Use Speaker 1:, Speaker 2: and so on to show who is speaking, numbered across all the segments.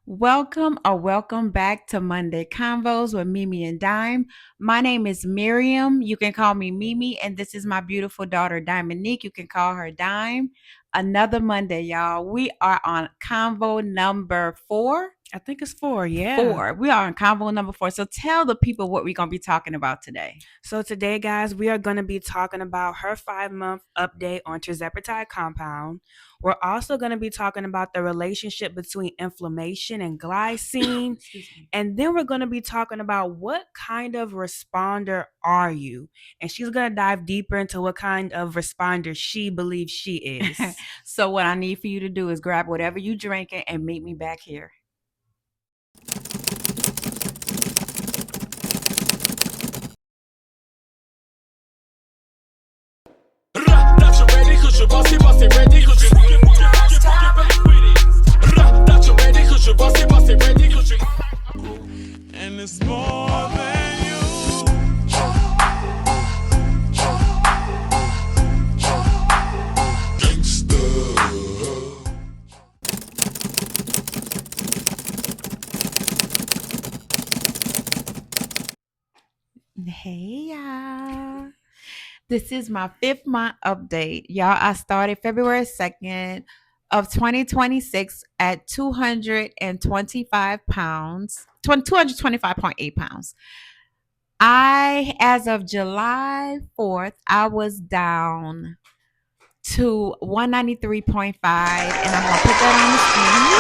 Speaker 1: Welcome back to Monday Convos with Mimi and Dime. My name is Miriam. You can call me Mimi, and this is my beautiful daughter, Dominique. You can call her Dime. Another Monday, y'all. We are on Convo number four.
Speaker 2: I think it's four, yeah.
Speaker 1: Four. We are on Convo number four. So tell the people what we're going to be talking about today.
Speaker 2: So today, guys, we are going to be talking about her 5-month update on Tirzepatide compound. We're also going to be talking about the relationship between inflammation and glycine. And then we're going to be talking about what kind of responder are you? And she's going to dive deeper into what kind of responder she believes she is.
Speaker 1: So what I need for you to do is grab whatever you drinking and meet me back here.
Speaker 3: And it's more than you.
Speaker 1: Hey, y'all. This is my 5th month update. Y'all, I started February 2nd of 2026 at 225 pounds, 225.8 pounds. As of July 4th, I was down to 193.5, and I'm going to put that on the screen. Yay!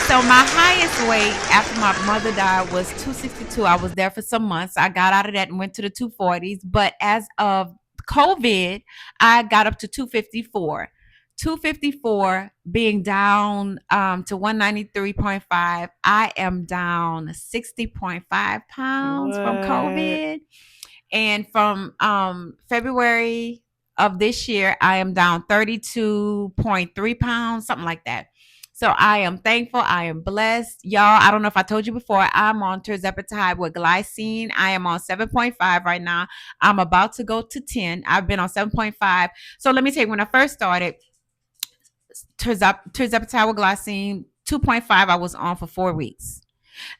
Speaker 1: So my highest weight after my mother died was 262. I was there for some months. I got out of that and went to the 240s. But as of COVID, I got up to 254. 254 being down to 193.5. I am down 60.5 pounds from COVID. And from February of this year, I am down 32.3 pounds, something like that. So I am thankful. I am blessed. Y'all, I don't know if I told you before, I'm on Tirzepatide with glycine. I am on 7.5 right now. I'm about to go to 10. I've been on 7.5. So let me tell you, when I first started Tirzepatide with glycine, 2.5, I was on for 4 weeks.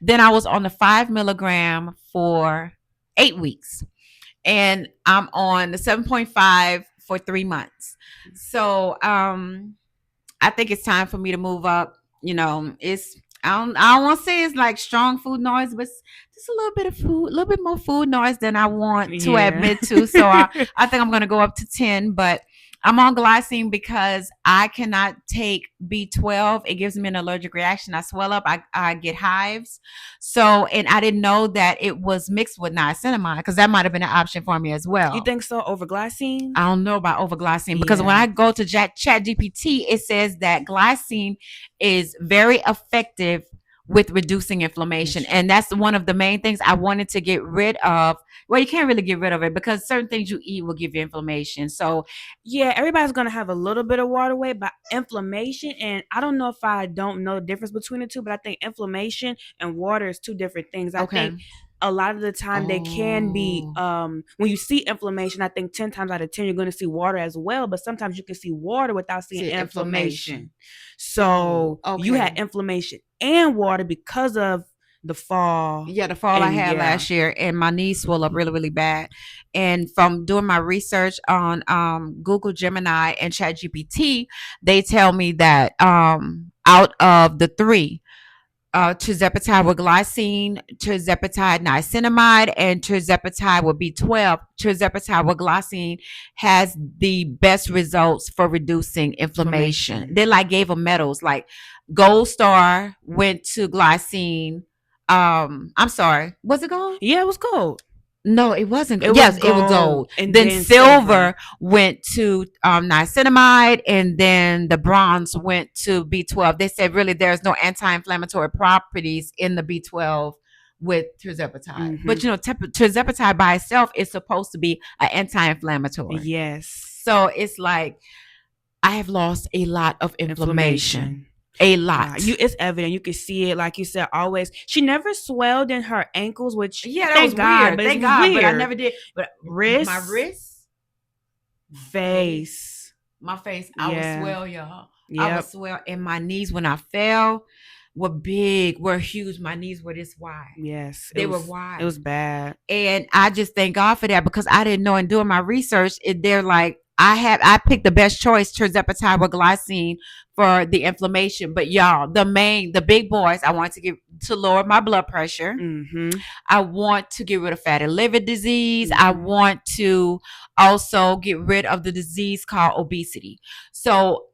Speaker 1: Then I was on the 5 milligram for 8 weeks. And I'm on the 7.5 for 3 months. So I think it's time for me to move up. I don't want to say it's like strong food noise, but it's just a little bit of food, a little bit more food noise than I want to admit to. So I think I'm going to go up to 10, but I'm on glycine because I cannot take B12. It gives me an allergic reaction. I swell up. I get hives. So, and I didn't know that it was mixed with niacinamide because that might have been an option for me as well.
Speaker 2: You think so? Over glycine?
Speaker 1: I don't know about overglycine because when I go to Chat GPT, it says that glycine is very effective with reducing inflammation. And that's one of the main things I wanted to get rid of. Well, you can't really get rid of it because certain things you eat will give you inflammation. So,
Speaker 2: yeah, everybody's going to have a little bit of water weight, but inflammation, and I don't know if I don't know the difference between the two, but I think inflammation and water is two different things. I think a lot of the time they can be when you see inflammation, I think 10 times out of 10 you're going to see water as well, but sometimes you can see water without seeing inflammation. So you had inflammation and water because of the fall.
Speaker 1: Yeah, the fall I had last year, and my knees swelled up really, really bad. And from doing my research on Google Gemini and ChatGPT, they tell me that out of the three, Tirzepatide with glycine, Tirzepatide niacinamide, and Tirzepatide with B12. Tirzepatide with glycine has the best results for reducing inflammation. They like gave them medals, like gold star went to glycine. I'm sorry, was it gold?
Speaker 2: Yeah, it was gold.
Speaker 1: No, it wasn't. It was gold. And then silver went to niacinamide, and then the bronze went to B12. They said really there's no anti-inflammatory properties in the B12 with tirzepatide. But tirzepatide by itself is supposed to be an anti-inflammatory.
Speaker 2: Yes.
Speaker 1: So it's like I have lost a lot of inflammation. A lot.
Speaker 2: It's evident. You can see it, like you said. Always, she never swelled in her ankles, which
Speaker 1: that was weird. Thank God, but I never did. But
Speaker 2: my
Speaker 1: wrist,
Speaker 2: face,
Speaker 1: my face, I would swell, y'all. I
Speaker 2: Yep.
Speaker 1: would swell, and my knees when I fell were big, were huge. My knees were this wide.
Speaker 2: Yes.
Speaker 1: They were
Speaker 2: It
Speaker 1: wide.
Speaker 2: was bad.
Speaker 1: And I just thank God for that, because I didn't know. And doing my research, they're like, I picked the best choice, Tirzepatide with glycine for the inflammation. But y'all, the big boys, I want to get to lower my blood pressure.
Speaker 2: Mm-hmm.
Speaker 1: I want to get rid of fatty liver disease. I want to also get rid of the disease called obesity. So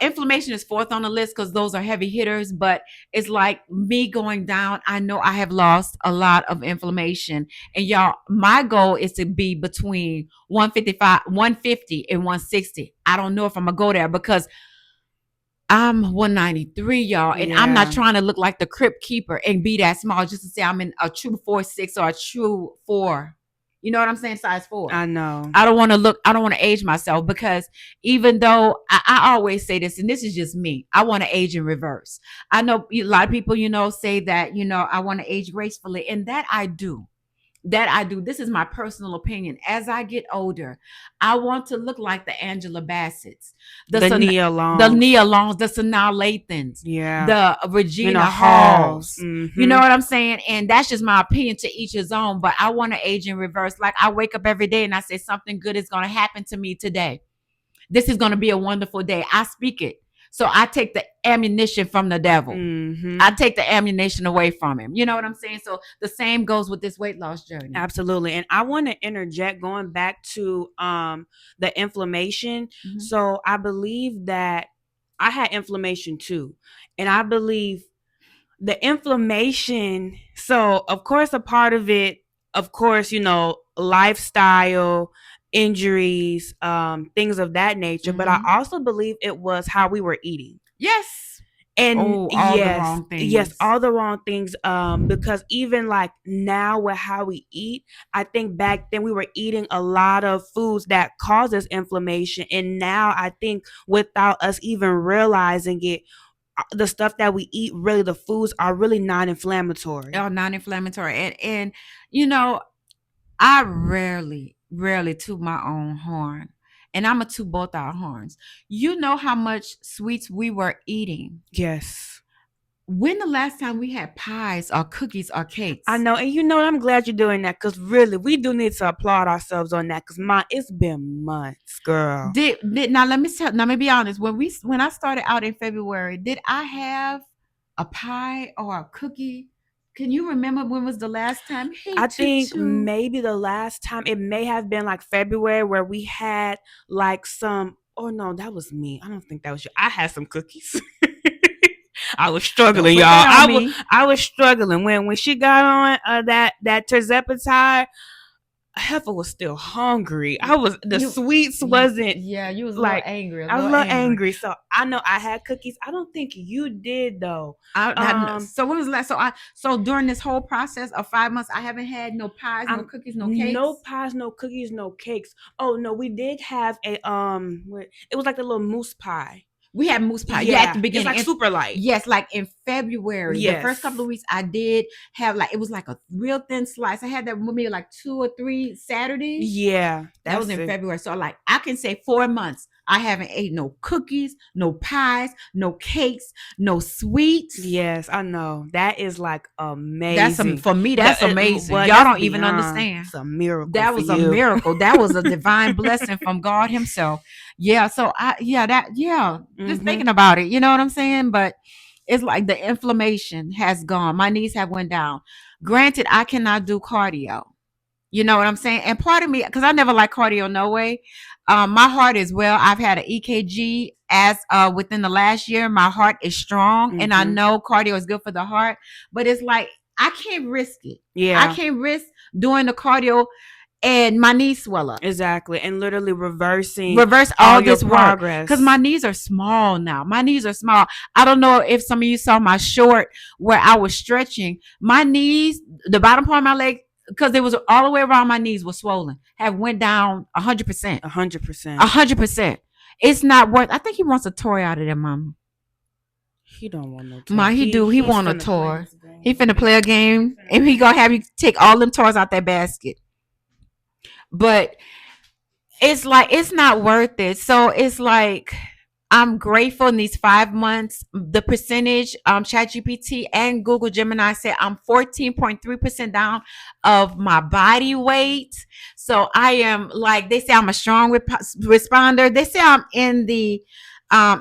Speaker 1: inflammation is fourth on the list because those are heavy hitters, but it's like me going down. I know I have lost a lot of inflammation, and y'all, my goal is to be between 150 and 160. I don't know if I'm gonna go there because I'm 193, y'all, and I'm not trying to look like the crypt keeper and be that small just to say I'm in a true 4'6" or a true 4. You know what I'm saying? Size 4.
Speaker 2: I know.
Speaker 1: I don't want to age myself, because even though I always say this, and this is just me, I want to age in reverse. I know a lot of people, say that, I want to age gracefully, and that I do. This is my personal opinion. As I get older, I want to look like the Angela Bassett's,
Speaker 2: the Nia Longs,
Speaker 1: the Sanaa Lathans,
Speaker 2: yeah,
Speaker 1: the Regina Halls.
Speaker 2: Mm-hmm.
Speaker 1: You know what I'm saying? And that's just my opinion, to each his own. But I want to age in reverse. Like, I wake up every day and I say something good is going to happen to me today. This is going to be a wonderful day. I speak it. So I take the ammunition from the devil.
Speaker 2: Mm-hmm.
Speaker 1: I take the ammunition away from him. You know what I'm saying? So the same goes with this weight loss journey.
Speaker 2: Absolutely. And I want to interject, going back to the inflammation.
Speaker 1: Mhm.
Speaker 2: So I believe that I had inflammation too. And I believe the inflammation, so of course a part of it, of course, lifestyle, injuries, things of that nature. But I also believe it was how we were eating.
Speaker 1: Yes.
Speaker 2: And
Speaker 1: all the wrong things.
Speaker 2: Yes, all the wrong things. Because even like now with how we eat, I think back then we were eating a lot of foods that causes inflammation. And now I think without us even realizing it, the stuff that we eat, really the foods are really non-inflammatory.
Speaker 1: Oh, non-inflammatory. And I rarely toot my own horn. And I'm going to toot both our horns. You know how much sweets we were eating.
Speaker 2: Yes.
Speaker 1: When the last time we had pies or cookies or cakes?
Speaker 2: I know. And I'm glad you're doing that, because really, we do need to applaud ourselves on that, because it's been months, girl.
Speaker 1: Now, let me be honest. When I started out in February, did I have a pie or a cookie? Can you remember when was the last time?
Speaker 2: I think maybe the last time, it may have been like February, where we had like some. Oh no, that was me. I don't think that was you. I had some cookies. I was struggling, y'all. I was struggling when she got on that Tirzepatide. Heifer was still hungry. Sweets wasn't.
Speaker 1: Yeah, you was
Speaker 2: like
Speaker 1: angry.
Speaker 2: I was a little angry. So I know I had cookies. I don't think you did though.
Speaker 1: So when was the last? So during this whole process of 5 months, I haven't had no pies, no cookies, no cakes.
Speaker 2: No pies, no cookies, no cakes. Oh no, we did have a it was like a little mousse pie.
Speaker 1: We had mousse pie. Yeah, at the beginning.
Speaker 2: It's like super light.
Speaker 1: Yes, like in February. Yes. The first couple of weeks I did have it was like a real thin slice. I had that with me like 2 or 3 Saturdays.
Speaker 2: Yeah.
Speaker 1: That was in February. So I can say 4 months I haven't ate no cookies, no pies, no cakes, no sweets.
Speaker 2: Yes, I know. That is like amazing.
Speaker 1: For me, that's amazing. Y'all don't even understand.
Speaker 2: It's a miracle.
Speaker 1: That was a miracle. That was a divine blessing from God himself. Yeah. So just thinking about it, you know what I'm saying? But it's like the inflammation has gone. My knees have went down. Granted, I cannot do cardio. You know what I'm saying? And part of me, because I never liked cardio, no way. My heart is well. I've had an EKG as within the last year. My heart is strong, and I know cardio is good for the heart. But it's like I can't risk it.
Speaker 2: Yeah,
Speaker 1: I can't risk doing the cardio and my knees swell up.
Speaker 2: Exactly, and literally reverse
Speaker 1: all this progress, because my knees are small now. My knees are small. I don't know if some of you saw my short where I was stretching. My knees, the bottom part of my leg, because it was all the way around my knees was swollen, have went down 100%. 100%. It's not worth. I think he wants a toy out of there, mama.
Speaker 2: He don't want no toy.
Speaker 1: He want a toy. He finna play a game, and he gonna have you take all them toys out that basket. But it's like, it's not worth it. So it's like, I'm grateful in these 5 months. The percentage, ChatGPT and Google Gemini said I'm 14.3% down of my body weight. So I am, like they say, I'm a strong responder. They say I'm in the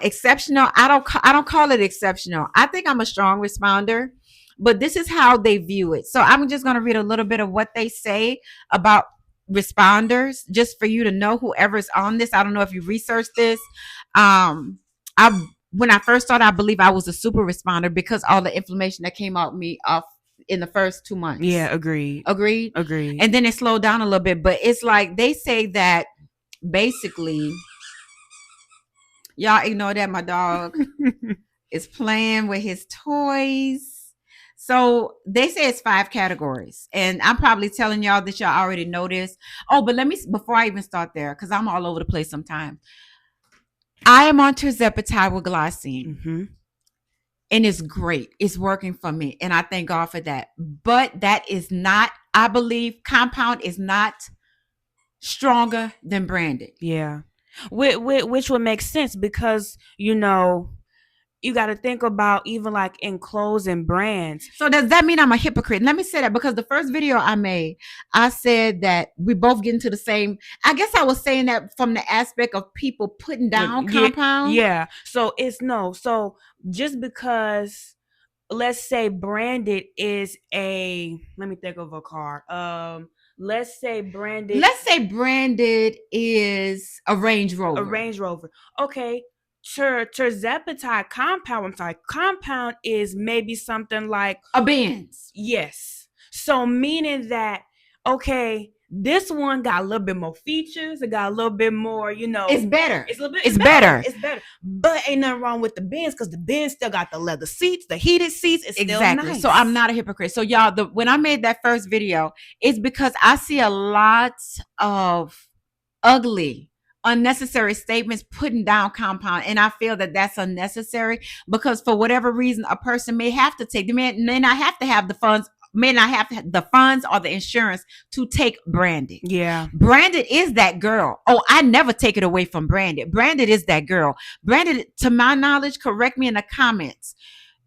Speaker 1: exceptional. I don't call it exceptional. I think I'm a strong responder. But this is how they view it. So I'm just going to read a little bit of what they say about responders, just for you to know, whoever's on this. I don't know if you researched this. I When I first started, I believe I was a super responder because all the inflammation that came out me off in the first 2 months.
Speaker 2: Yeah, agreed.
Speaker 1: And then it slowed down a little bit. But it's like they say that basically, y'all ignore that my dog is playing with his toys. So they say it's 5 categories, and I'm probably telling y'all that y'all already know this. Oh, but let me, before I even start there, because I'm all over the place sometimes. I am on Tirzepatide with glycine, and it's great. It's working for me, and I thank God for that. But that is not, I believe, compound is not stronger than branded.
Speaker 2: Yeah, which would make sense because you got to think about even like in clothes and brands.
Speaker 1: So does that mean I'm a hypocrite? Let me say that because the first video I made, I said that we both get into the same. I guess I was saying that from the aspect of people putting down compound.
Speaker 2: Yeah. So it's no. So just because, let's say branded is a, let me think of a car. Let's say branded
Speaker 1: is a Range Rover.
Speaker 2: A Range Rover. Okay. Tirzepatide compound is maybe something like
Speaker 1: a Benz.
Speaker 2: Yes. So meaning that, okay, this one got a little bit more features. It got a little bit more,
Speaker 1: It's better.
Speaker 2: It's better. It's better. But ain't nothing wrong with the Benz because the Benz still got the leather seats, the heated seats. It's still nice.
Speaker 1: So I'm not a hypocrite. So y'all, when I made that first video, it's because I see a lot of ugly, unnecessary statements putting down compound, and I feel that that's unnecessary because for whatever reason a person may have to take, they may not have to have the funds, may not have the funds or the insurance to take branded.
Speaker 2: Yeah,
Speaker 1: branded is that girl. Oh, I never take it away from branded. Branded is that girl. Branded, to my knowledge, correct me in the comments,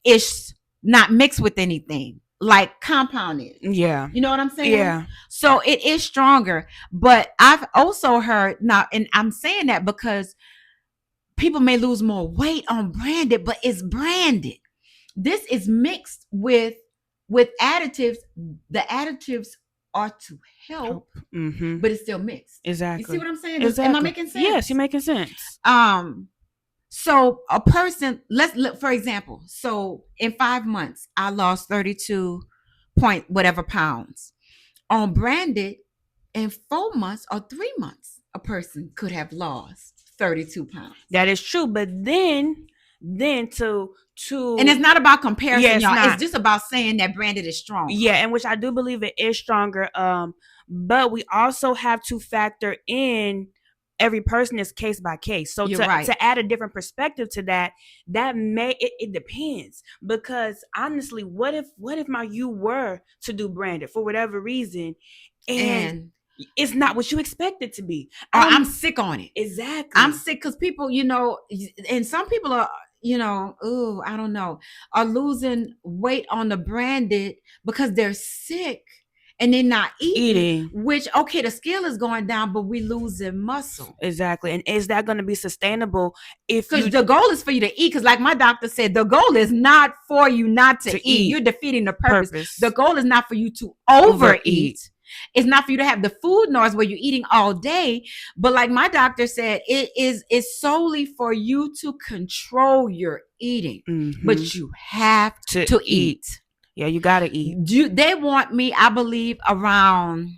Speaker 1: is not mixed with anything like compound is.
Speaker 2: Yeah.
Speaker 1: You know what I'm saying?
Speaker 2: Yeah.
Speaker 1: So it is stronger. But I've also heard now, and I'm saying that because people may lose more weight on branded, but it's branded. This is mixed with additives. The additives are to help, but it's still mixed.
Speaker 2: Exactly.
Speaker 1: You see what I'm saying?
Speaker 2: Exactly.
Speaker 1: Am I making sense?
Speaker 2: Yes, you're making sense.
Speaker 1: So a person, let's look, for example, so in 5 months, I lost 32 point whatever pounds. On branded, in 4 months or 3 months, a person could have lost 32 pounds.
Speaker 2: That is true. But then to
Speaker 1: and it's not about comparison, y'all.
Speaker 2: Not.
Speaker 1: It's just about saying that branded is strong.
Speaker 2: Yeah, and which I do believe it is stronger. But we also have to factor in every person is case by case. So to add a different perspective to that may it depends. Because honestly, what if you were to do branded for whatever reason and it's not what you expect it to be?
Speaker 1: I'm sick on it.
Speaker 2: Exactly.
Speaker 1: I'm sick because people, and some people are, I don't know, are losing weight on the branded because they're sick and they're not eating. Which, okay, the scale is going down, but we losing muscle.
Speaker 2: Exactly. And is that going to be sustainable?
Speaker 1: Because the goal is for you to eat. Because like my doctor said, the goal is not for you not to eat. You're defeating the purpose. The goal is not for you to overeat. It's not for you to have the food noise where you're eating all day. But like my doctor said, it's solely for you to control your eating. But you have to eat.
Speaker 2: Yeah, you got to eat.
Speaker 1: They want me, I believe, around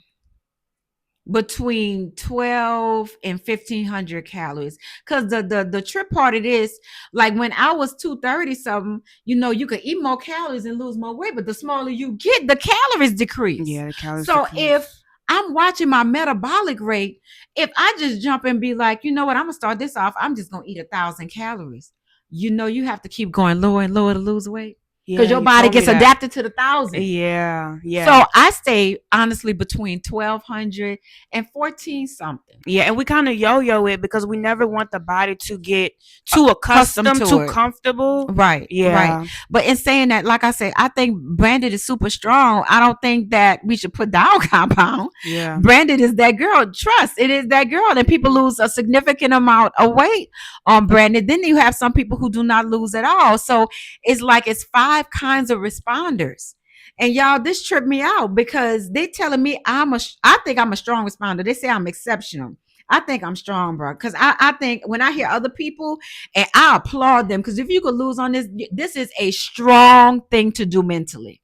Speaker 1: between 12 and 1,500 calories. Because the trip part of this, like when I was 230 something, you could eat more calories and lose more weight. But the smaller you get, the calories decrease.
Speaker 2: Yeah, the calories
Speaker 1: decrease. If I'm watching my metabolic rate, if I just jump and be like, you know what, I'm going to start this off, I'm just going to eat 1,000 calories. You have to keep going lower and lower to lose weight. because your body gets adapted to the 1,000.
Speaker 2: Yeah.
Speaker 1: So I stay honestly between 1,200 and 14 something.
Speaker 2: Yeah, and we kind of yo-yo it because we never want the body to get too accustomed, too comfortable.
Speaker 1: Right.
Speaker 2: Yeah.
Speaker 1: Right. But in saying that, like I said, I think Branded is super strong. I don't think that we should put down Compound.
Speaker 2: Yeah.
Speaker 1: Branded is that girl. Trust, it is that girl. And people lose a significant amount of weight on Branded. Then you have some people who do not lose at all. So it's like it's 5 kinds of responders. And y'all, this tripped me out because they telling me I think I'm a strong responder. They say I'm exceptional. I think I'm strong, bro. Because I think when I hear other people, and I applaud them, because if you could lose on this is a strong thing to do mentally.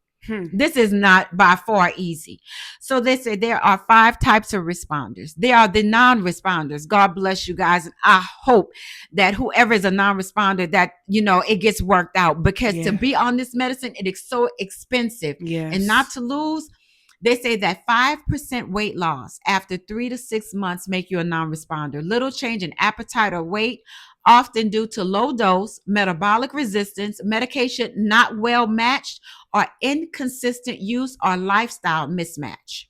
Speaker 1: This is not by far easy. So they say there are 5 types of responders. They are the non-responders. God bless you guys. And I hope that whoever is a non-responder, that, it gets worked out, because to be on this medicine, it is so expensive. And not to lose. They say that 5% weight loss after 3 to 6 months make you a non-responder. Little change in appetite or weight, often due to low dose, metabolic resistance, medication not well matched, or inconsistent use or lifestyle mismatch.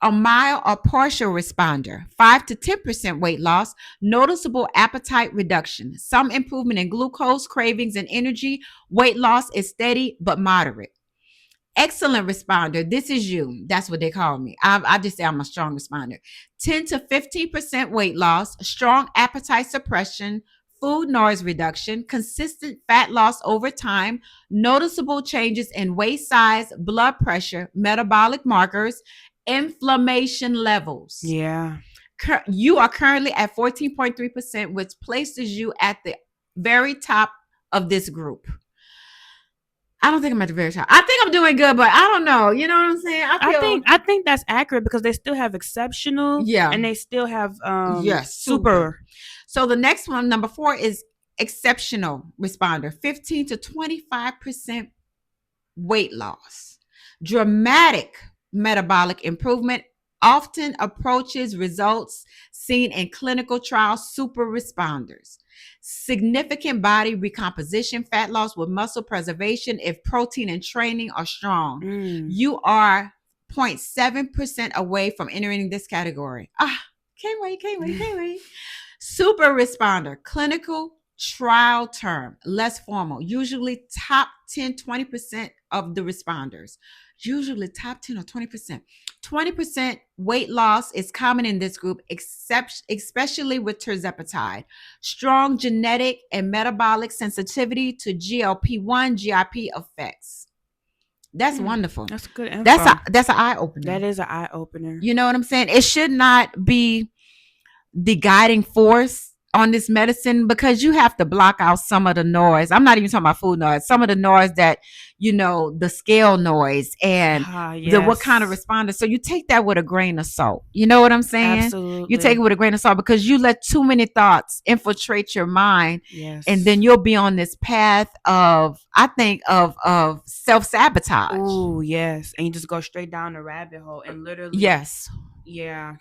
Speaker 1: A mild or partial responder, 5 to 10% weight loss, noticeable appetite reduction, some improvement in glucose, cravings, and energy. Weight loss is steady but moderate. Excellent responder. This is you. That's what they call me. I just say I'm a strong responder. 10 to 15% weight loss, strong appetite suppression, food noise reduction, consistent fat loss over time, noticeable changes in waist size, blood pressure, metabolic markers, inflammation levels.
Speaker 2: Yeah.
Speaker 1: You are currently at 14.3%, which places you at the very top of this group. I don't think I'm at the very top. I think I'm doing good, but I don't know. You know what I'm saying?
Speaker 2: I think that's accurate because they still have exceptional, and they still have super.
Speaker 1: So the next one, number 4, is exceptional responder. 15 to 25% weight loss, dramatic metabolic improvement, often approaches results seen in clinical trials. Super responders. Significant body recomposition, fat loss with muscle preservation if protein and training are strong. You are 0.7% away from entering this category. Can't wait. Super responder, clinical trial term, less formal, usually top 10, 20% of the responders. Usually top 10 or 20%. 20% weight loss is common in this group, especially with Tirzepatide. Strong genetic and metabolic sensitivity to GLP-1, GIP effects. That's wonderful.
Speaker 2: That's good info.
Speaker 1: That's an eye-opener.
Speaker 2: That is an eye-opener.
Speaker 1: You know what I'm saying? It should not be the guiding force on this medicine, because you have to block out some of the noise. I'm not even talking about food noise. Some of the noise that, the scale noise and what kind of responder. So you take that with a grain of salt. You know what I'm saying?
Speaker 2: Absolutely.
Speaker 1: You take it with a grain of salt, because you let too many thoughts infiltrate your mind.
Speaker 2: Yes.
Speaker 1: And then you'll be on this path of self-sabotage.
Speaker 2: Oh, yes. And you just go straight down the rabbit hole and literally.
Speaker 1: Yes.
Speaker 2: Yeah.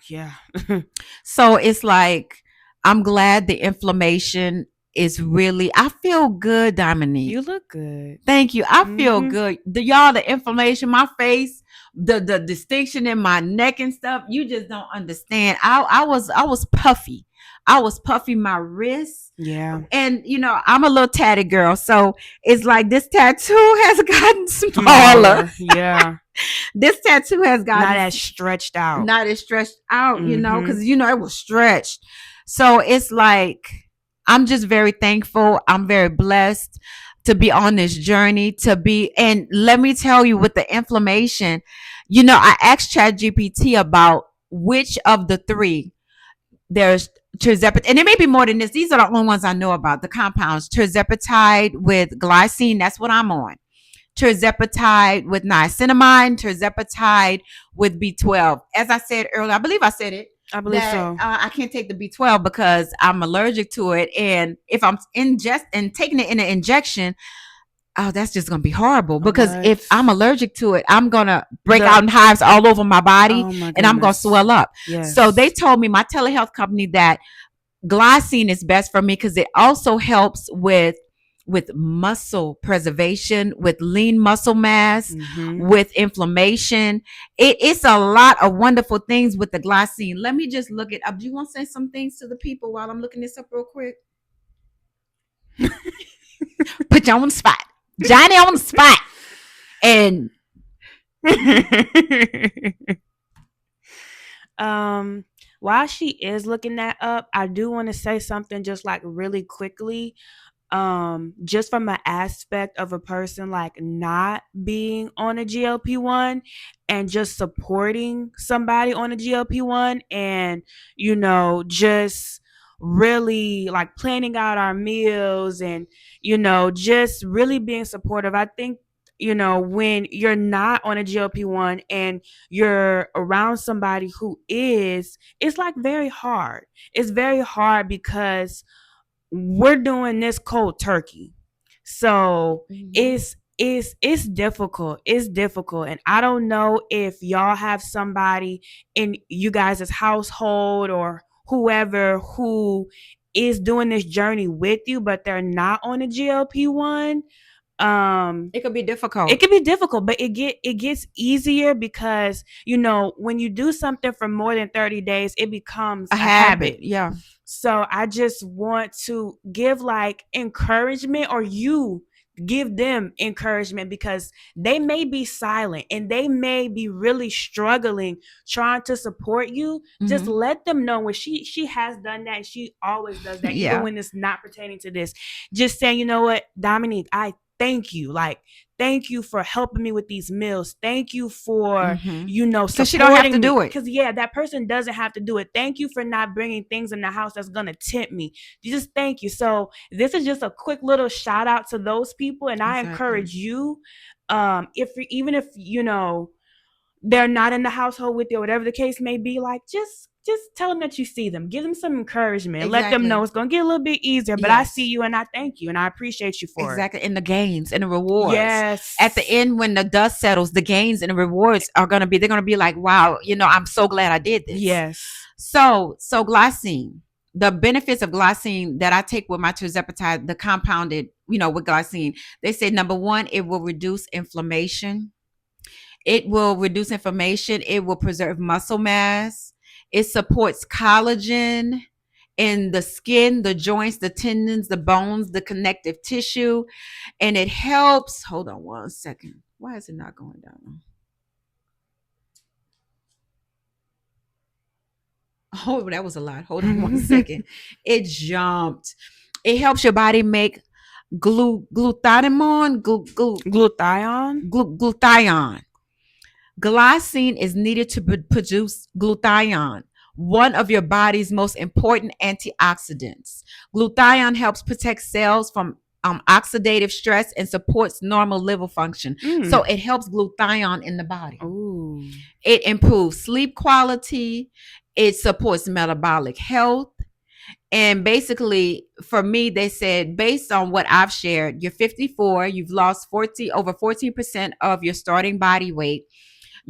Speaker 1: So it's like, I'm glad the inflammation is really, I feel good, Dominique.
Speaker 2: You look good.
Speaker 1: Thank you. I feel good. The inflammation, my face, the distinction in my neck and stuff, you just don't understand. I was puffy. I was puffy my wrists.
Speaker 2: Yeah.
Speaker 1: And, I'm a little tatty girl. So it's like this tattoo has gotten smaller.
Speaker 2: Yeah.
Speaker 1: This tattoo has gotten
Speaker 2: not as stretched out,
Speaker 1: because, it was stretched. So it's like, I'm just very thankful. I'm very blessed to be on this journey, and let me tell you, with the inflammation, I asked ChatGPT about which of the 3 there's Tirzepatide, and there may be more than this. These are the only ones I know about, the compounds. Tirzepatide with glycine, that's what I'm on. Tirzepatide with niacinamide, Tirzepatide with B12. As I said earlier, I believe I said it.
Speaker 2: I believe so.
Speaker 1: I can't take the B12 because I'm allergic to it. And if I'm taking it in an injection, that's just going to be horrible. Because if I'm allergic to it, I'm going to break out in hives all over my body, and I'm going to swell up.
Speaker 2: Yes.
Speaker 1: So they told me, my telehealth company, that glycine is best for me because it also helps with with muscle preservation, with lean muscle mass, with inflammation. It's a lot of wonderful things with the glycine. Let me just look it up. Do you want to say some things to the people while I'm looking this up real quick? Put you on the spot. Johnny on the spot. And
Speaker 2: while she is looking that up, I do want to say something just like really quickly. Just from an aspect of a person like not being on a GLP-1 and just supporting somebody on a GLP-1, and just really like planning out our meals and just really being supportive. I think when you're not on a GLP-1 and you're around somebody who is, it's like very hard. It's very hard because we're doing this cold turkey. So it's difficult. It's difficult. And I don't know if y'all have somebody in you guys' household or whoever who is doing this journey with you, but they're not on a GLP-1.
Speaker 1: It could be difficult.
Speaker 2: It can be difficult, but it gets easier because when you do something for more than 30 days, it becomes a habit.
Speaker 1: Yeah.
Speaker 2: So I just want to give like encouragement, or you give them encouragement, because they may be silent and they may be really struggling trying to support you. Just let them know when she has done that. She always does that, even when it's not pertaining to this. Just saying, you know what, Dominique, I thank you. Like, thank you for helping me with these meals. Thank you for,
Speaker 1: because she don't have to do it.
Speaker 2: Because that person doesn't have to do it. Thank you for not bringing things in the house that's going to tempt me. Just thank you. So this is just a quick little shout out to those people. And I encourage you, even if they're not in the household with you, or whatever the case may be, like just tell them that you see them. Give them some encouragement. Exactly. Let them know it's going to get a little bit easier, but I see you and I thank you and I appreciate you for it.
Speaker 1: Exactly. And the gains and the rewards.
Speaker 2: Yes.
Speaker 1: At the end, when the dust settles, the gains and the rewards they're going to be like, wow, I'm so glad I did this.
Speaker 2: Yes.
Speaker 1: So glycine, the benefits of glycine that I take with my Tirzepatide, the compounded, with glycine, they say, number one, it will reduce inflammation. It will reduce inflammation. It will preserve muscle mass. It supports collagen in the skin, the joints, the tendons, the bones, the connective tissue. And it helps. Hold on one second. Why is it not going down? Oh, that was a lot. Hold on one second. It jumped. It helps your body make glutathione. Glutathione. Glycine is needed to produce glutathione, one of your body's most important antioxidants. Glutathione helps protect cells from oxidative stress and supports normal liver function. So it helps glutathione in the body.
Speaker 2: Ooh.
Speaker 1: It improves sleep quality. It supports metabolic health. And basically, for me, they said, based on what I've shared, you're 54, you've lost over 14% of your starting body weight.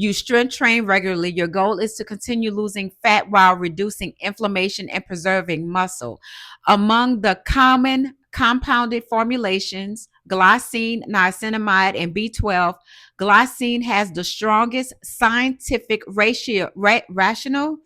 Speaker 1: You strength train regularly. Your goal is to continue losing fat while reducing inflammation and preserving muscle. Among the common compounded formulations, glycine, niacinamide, and B12, glycine has the strongest scientific rationale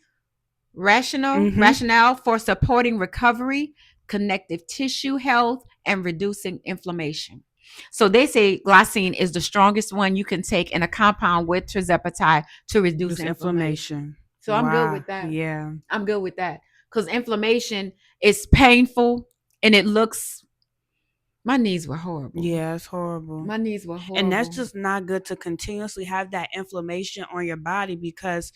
Speaker 1: for supporting recovery, connective tissue health, and reducing inflammation. So they say glycine is the strongest one you can take in a compound with Tirzepatide to reduce inflammation. So I'm good with that.
Speaker 2: Yeah.
Speaker 1: I'm good with that. Because inflammation is painful and it looks... My knees were horrible.
Speaker 2: Yeah, it's horrible.
Speaker 1: My knees were horrible.
Speaker 2: And that's just not good to continuously have that inflammation on your body, because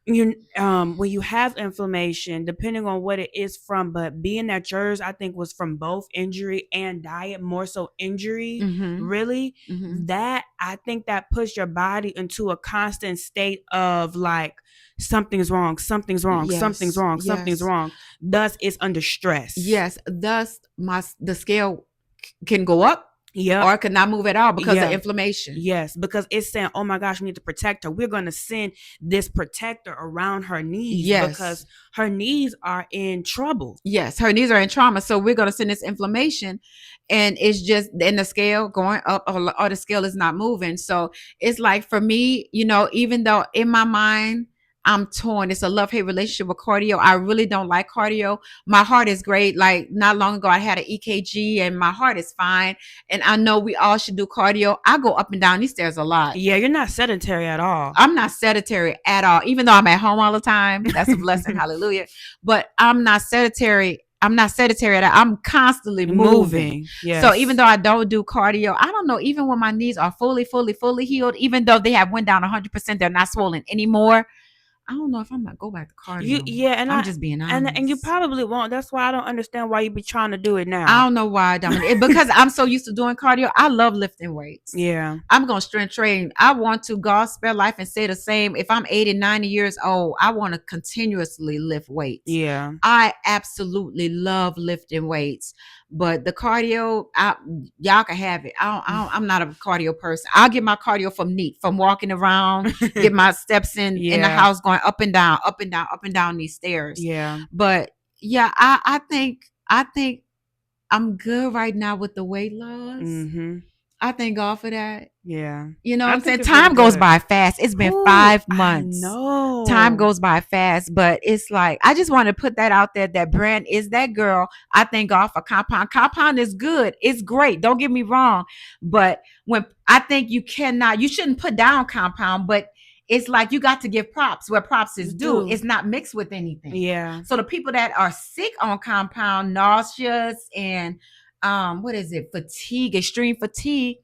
Speaker 2: when you have inflammation, depending on what it is from, but being that yours, I think, was from both injury and diet, more so injury, really, that I think that puts your body into a constant state of like, something's wrong, something's wrong, something's wrong, something's wrong. Thus, it's under stress.
Speaker 1: Yes. Thus, the scale can go up
Speaker 2: Yeah.
Speaker 1: Or could not move at all because of inflammation.
Speaker 2: Yes, because it's saying, oh my gosh, we need to protect her. We're going to send this protector around her knees because her knees are in trouble.
Speaker 1: Yes, her knees are in trauma. So we're going to send this inflammation, and it's just in the scale going up, or the scale is not moving. So it's like, for me, even though in my mind, I'm torn. It's a love-hate relationship with cardio. I really don't like cardio. My heart is great. Like, not long ago, I had an EKG and my heart is fine. And I know we all should do cardio. I go up and down these stairs a lot.
Speaker 2: Yeah, you're not sedentary at all.
Speaker 1: I'm not sedentary at all. Even though I'm at home all the time. That's a blessing. Hallelujah. But I'm not sedentary. I'm constantly moving.
Speaker 2: Yes.
Speaker 1: So even though I don't do cardio, I don't know, even when my knees are fully healed, even though they have went down 100%, they're not swollen anymore. I don't know if I'm gonna go back to cardio. I'm just being honest.
Speaker 2: And you probably won't. That's why I don't understand why you be trying to do it now.
Speaker 1: I don't know why, Dominic. Because I'm so used to doing cardio. I love lifting weights.
Speaker 2: Yeah.
Speaker 1: I'm gonna strength train. I want to, God spare life and say the same. If I'm 80, 90 years old, I want to continuously lift weights.
Speaker 2: Yeah.
Speaker 1: I absolutely love lifting weights. But the cardio, y'all can have it. I'm not a cardio person. I'll get my cardio from walking around, get my steps in the house, going up and down, up and down, up and down these stairs.
Speaker 2: Yeah.
Speaker 1: But yeah, I think I'm good right now with the weight loss.
Speaker 2: Mm-hmm.
Speaker 1: I thank God for that.
Speaker 2: Yeah.
Speaker 1: You know what I'm saying? Time goes by fast. It's been 5 months.
Speaker 2: No.
Speaker 1: Time goes by fast, but it's like, I just want to put that out there. That brand is that girl. I thank God for Compound. Compound is good. It's great. Don't get me wrong. But when I think you shouldn't put down Compound, but it's like you got to give props where props is due. It's not mixed with anything.
Speaker 2: Yeah.
Speaker 1: So the people that are sick on Compound, nauseous and fatigue, extreme fatigue,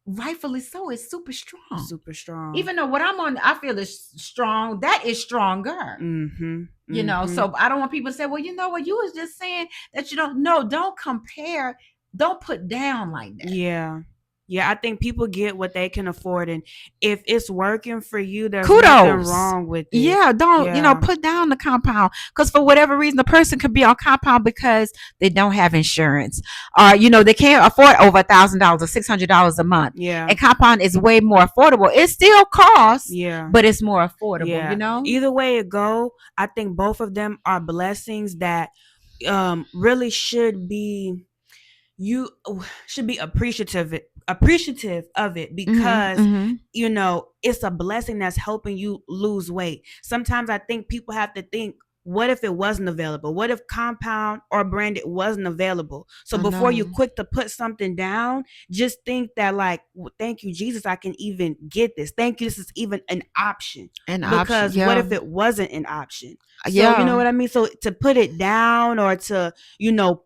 Speaker 1: rightfully so, it's super strong. Even though what I'm on, I feel is strong. That is stronger.
Speaker 2: Mm-hmm.
Speaker 1: You know, so I don't want people to say, well, you know what, you was just saying that you don't compare, don't put down like that.
Speaker 2: Yeah, I think people get what they can afford, and if it's working for you, there's nothing wrong with it.
Speaker 1: Yeah, don't put down the Compound, because for whatever reason, the person could be on Compound because they don't have insurance, or they can't afford over $1,000 or $600 a month.
Speaker 2: Yeah,
Speaker 1: and Compound is way more affordable. It still costs, but it's more affordable.
Speaker 2: Yeah. Either way it go, I think both of them are blessings that really should be. You should be appreciative of it because it's a blessing that's helping you lose weight. Sometimes I think people have to think, what if it wasn't available? What if Compound or Branded wasn't available? So before you're quick to put something down, just think that, like, thank you, Jesus, I can even get this. Thank you, this is even an option. Because what if it wasn't an option? So you know what I mean? So to put it down or to,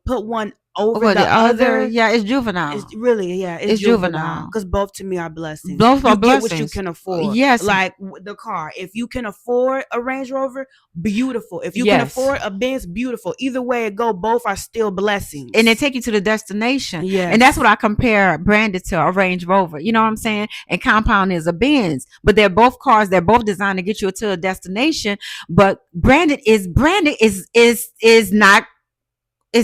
Speaker 2: put one over the other,
Speaker 1: it's juvenile.
Speaker 2: It's really, it's juvenile. Because both to me are blessings.
Speaker 1: Both are blessings.
Speaker 2: Get what you can afford.
Speaker 1: Yes,
Speaker 2: like the car. If you can afford a Range Rover, beautiful. If you can afford a Benz, beautiful. Either way it go, both are still blessings.
Speaker 1: And they take you to the destination.
Speaker 2: Yes.
Speaker 1: And that's what I compare Branded to a Range Rover. You know what I'm saying? And Compound is a Benz. But they're both cars. They're both designed to get you to a destination. But Branded is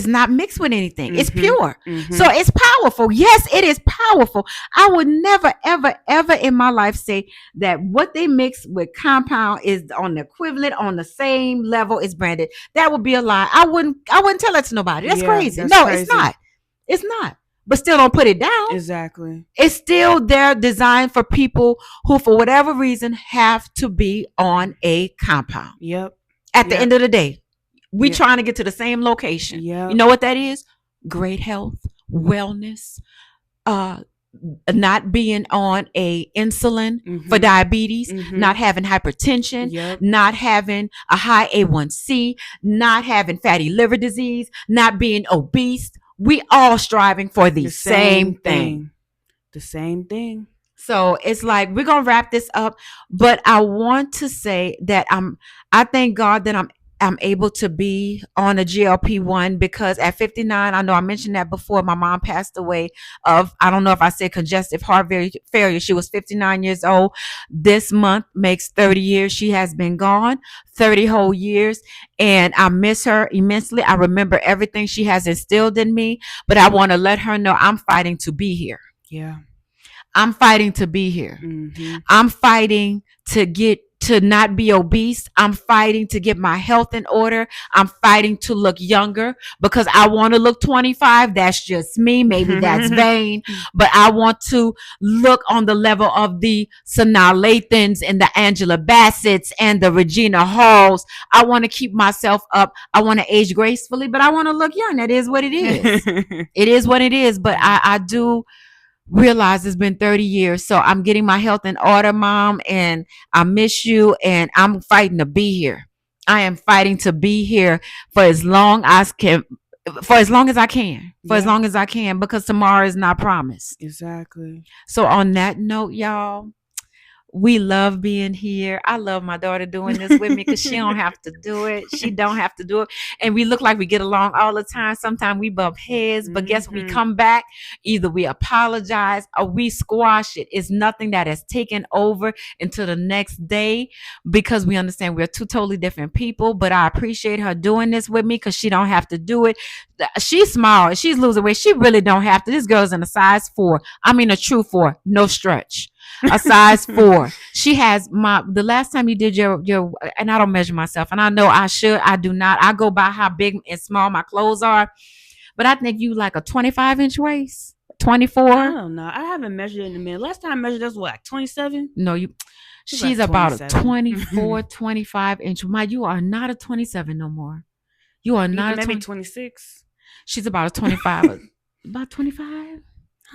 Speaker 1: not mixed with anything. It's pure. So it's powerful. Yes, it is powerful. I would never, ever, ever in my life say that what they mix with Compound is on the equivalent, on the same level as Branded. That would be a lie. I wouldn't tell that to nobody. That's crazy. Crazy. It's not. It's not. But still don't put it down.
Speaker 2: Exactly.
Speaker 1: It's still there, designed for people who, for whatever reason, have to be on a Compound.
Speaker 2: Yep.
Speaker 1: At the end of the day. We trying to get to the same location.
Speaker 2: Yeah.
Speaker 1: You know what that is? Great health, wellness, not being on a insulin for diabetes, not having hypertension, not having a high A1C, not having fatty liver disease, not being obese. We all striving for the same thing.
Speaker 2: The same thing.
Speaker 1: So it's like, we're going to wrap this up, but I want to say that I thank God that I'm I'm able to be on a GLP-1 because at 59, I know I mentioned that before, my mom passed away of, I don't know if I said congestive heart failure. She was 59 years old. This month makes 30 years she has been gone, 30 whole years. And I miss her immensely. I remember everything she has instilled in me, but I want to let her know I'm fighting to be here.
Speaker 2: Yeah.
Speaker 1: I'm fighting to be here.
Speaker 2: Mm-hmm.
Speaker 1: I'm fighting to not be obese. I'm fighting to get my health in order. I'm fighting to look younger because I want to look 25. That's just me. Maybe that's vain, but I want to look on the level of the Sanaa Lathans and the Angela Bassett's and the Regina Halls. I want to keep myself up. I want to age gracefully, but I want to look young. That is what it is. It is what it is. But I do realize it's been 30 years. So I'm getting my health in order, Mom, and I miss you, and I'm fighting to be here. I am fighting to be here for as long as can, for as long as I can, as long as I can, because tomorrow is not promised.
Speaker 2: Exactly.
Speaker 1: So on that note, y'all, we love being here. I love my daughter doing this with me because she don't have to do it. She don't have to do it. And we look like we get along all the time. Sometimes we bump heads, but guess when we come back, either we apologize or we squash it. It's nothing that has taken over until the next day because we understand we're two totally different people. But I appreciate her doing this with me because she don't have to do it. She's small. She's losing weight. She really don't have to. This girl's in a size 4. I mean a true 4, no stretch. A size 4. She has the last time you did your, and I don't measure myself, and I know I should. I do not. I go by how big and small my clothes are, but I think you like a 25-inch waist, 24.
Speaker 2: I don't know. I haven't measured it in a minute. Last time I measured this was like 27.
Speaker 1: No, she's like about a 24, 25-inch. You are not a 27 no more. You are not
Speaker 2: maybe 26.
Speaker 1: She's about a 25. About 25.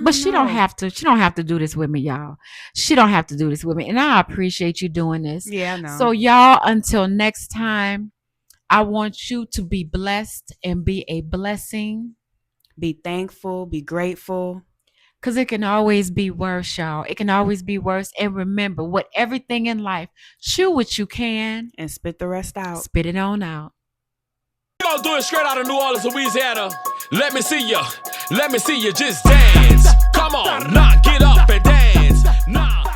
Speaker 1: But she don't have to. She don't have to do this with me, y'all. She don't have to do this with me. And I appreciate you doing this.
Speaker 2: Yeah, I know.
Speaker 1: So y'all, until next time, I want you to be blessed and be a blessing.
Speaker 2: Be thankful. Be grateful.
Speaker 1: Because it can always be worse, y'all. It can always be worse. And remember, with everything in life, chew what you can.
Speaker 2: And spit the rest out.
Speaker 1: Spit it on out.
Speaker 3: We're gonna do it straight out of New Orleans, Louisiana. Let me see you. Let me see you just dance. Come on, nah, get up and dance. Nah.